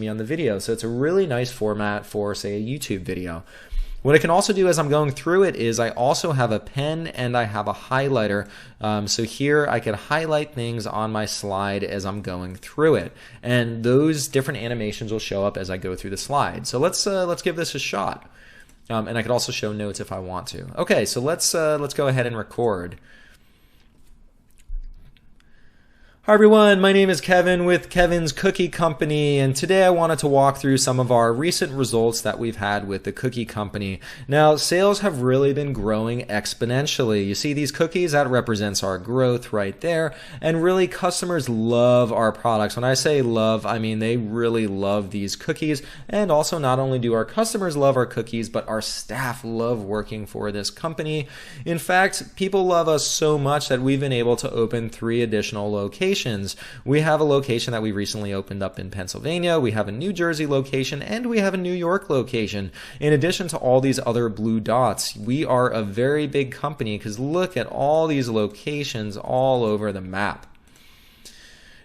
me on the video. So it's a really nice format for, say, a YouTube video. What I can also do as I'm going through it is I also have a pen and I have a highlighter. So here I can highlight things on my slide as I'm going through it. And those different animations will show up as I go through the slide. So let's give this a shot. And I could also show notes if I want to. Okay, so let's go ahead and record. Hi everyone, my name is Kevin with Kevin's Cookie Company, and today I wanted to walk through some of our recent results that we've had with the Cookie Company. Now, sales have really been growing exponentially. You see these cookies, that represents our growth right there, and really customers love our products. When I say love, I mean they really love these cookies, and also not only do our customers love our cookies, but our staff love working for this company. In fact, people love us so much that we've been able to open 3 additional locations. We have a location that we recently opened up in Pennsylvania, we have a New Jersey location, and we have a New York location. In addition to all these other blue dots, we are a very big company because look at all these locations all over the map.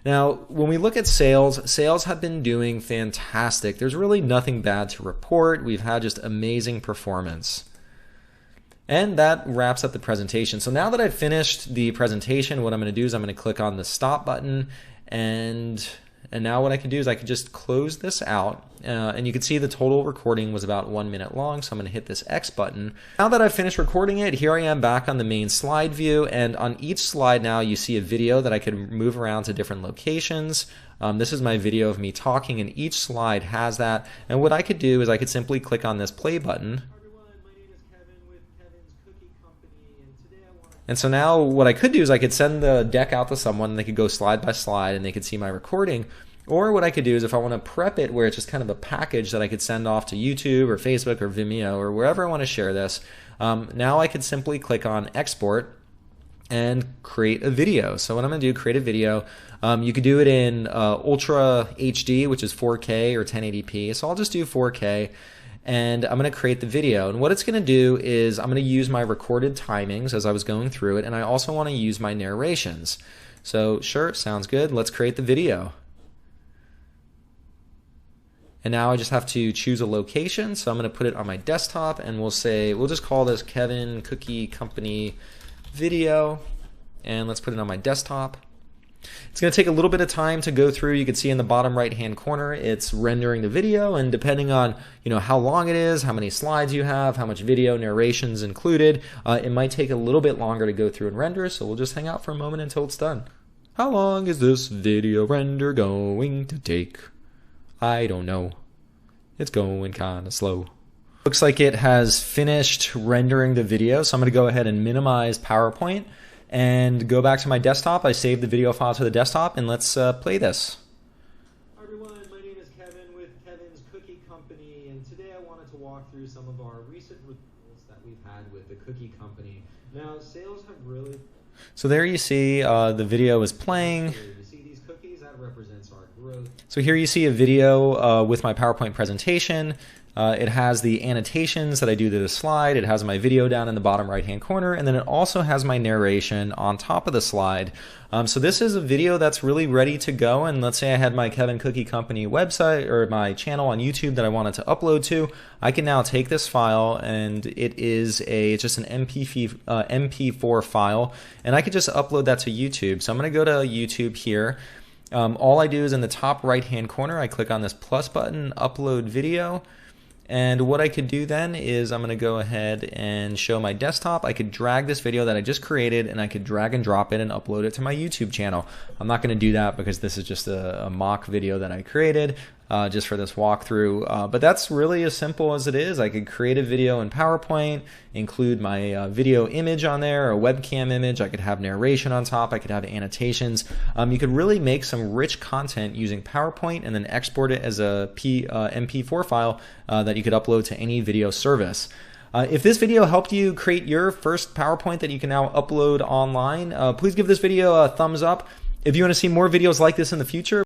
Now, when we look at sales have been doing fantastic. There's really nothing bad to report. We've had just amazing performance. And that wraps up the presentation. So now that I've finished the presentation, what I'm going to do is I'm going to click on the stop button, and now what I can do is I can just close this out, and you can see the total recording was about 1 minute long, so I'm going to hit this X button. Now that I've finished recording it, here I am back on the main slide view, and on each slide now you see a video that I could move around to different locations. This is my video of me talking, and each slide has that, and what I could do is I could simply click on this play button. And so now what I could do is I could send the deck out to someone and they could go slide by slide and they could see my recording. Or what I could do is if I want to prep it where it's just kind of a package that I could send off to YouTube or Facebook or Vimeo or wherever I want to share this, now I could simply click on export and create a video. So what I'm going to do, create a video. You could do it in Ultra HD, which is 4K or 1080p. So I'll just do 4K. And I'm going to create the video, and what it's going to do is I'm going to use my recorded timings as I was going through it, and I also want to use my narrations. So sure, sounds good. Let's create the video. And now I just have to choose a location, so I'm going to put it on my desktop, and we'll just call this Kevin Cookie Company video, and let's put it on my desktop. It's going to take a little bit of time to go through. You can see in the bottom right hand corner it's rendering the video, and depending on how long it is, how many slides you have, how much video narrations included, it might take a little bit longer to go through and render, so we'll just hang out for a moment until it's done. How long is this video render going to take? I don't know. It's going kind of slow. Looks like it has finished rendering the video, so I'm going to go ahead and minimize PowerPoint and go back to my desktop. I saved the video file to the desktop, and let's play this. Hi everyone, my name is Kevin with Kevin's Cookie Company, and today I wanted to walk through some of our recent results that we've had with the Cookie Company. Now, sales have really... So there you see the video is playing. You see these cookies? That represents our growth. So here you see a video with my PowerPoint presentation. It has the annotations that I do to the slide. It has my video down in the bottom right hand corner, and then it also has my narration on top of the slide. So this is a video that's really ready to go, and let's say I had my Kevin Cookie Company website or my channel on YouTube that I wanted to upload to. I can now take this file, and it's just an MP4 file, and I could just upload that to YouTube. So I'm going to go to YouTube here. All I do is in the top right hand corner I click on this plus button, upload video. And what I could do then is I'm going to go ahead and show my desktop. I could drag this video that I just created, and I could drag and drop it and upload it to my YouTube channel. I'm not going to do that because this is just a mock video that I created just for this walkthrough. But that's really as simple as it is. I could create a video in PowerPoint, include my video image on there, a webcam image. I could have narration on top. I could have annotations. You could really make some rich content using PowerPoint and then export it as a MP4 file that you could upload to any video service. If this video helped you create your first PowerPoint that you can now upload online, please give this video a thumbs up. If you want to see more videos like this in the future,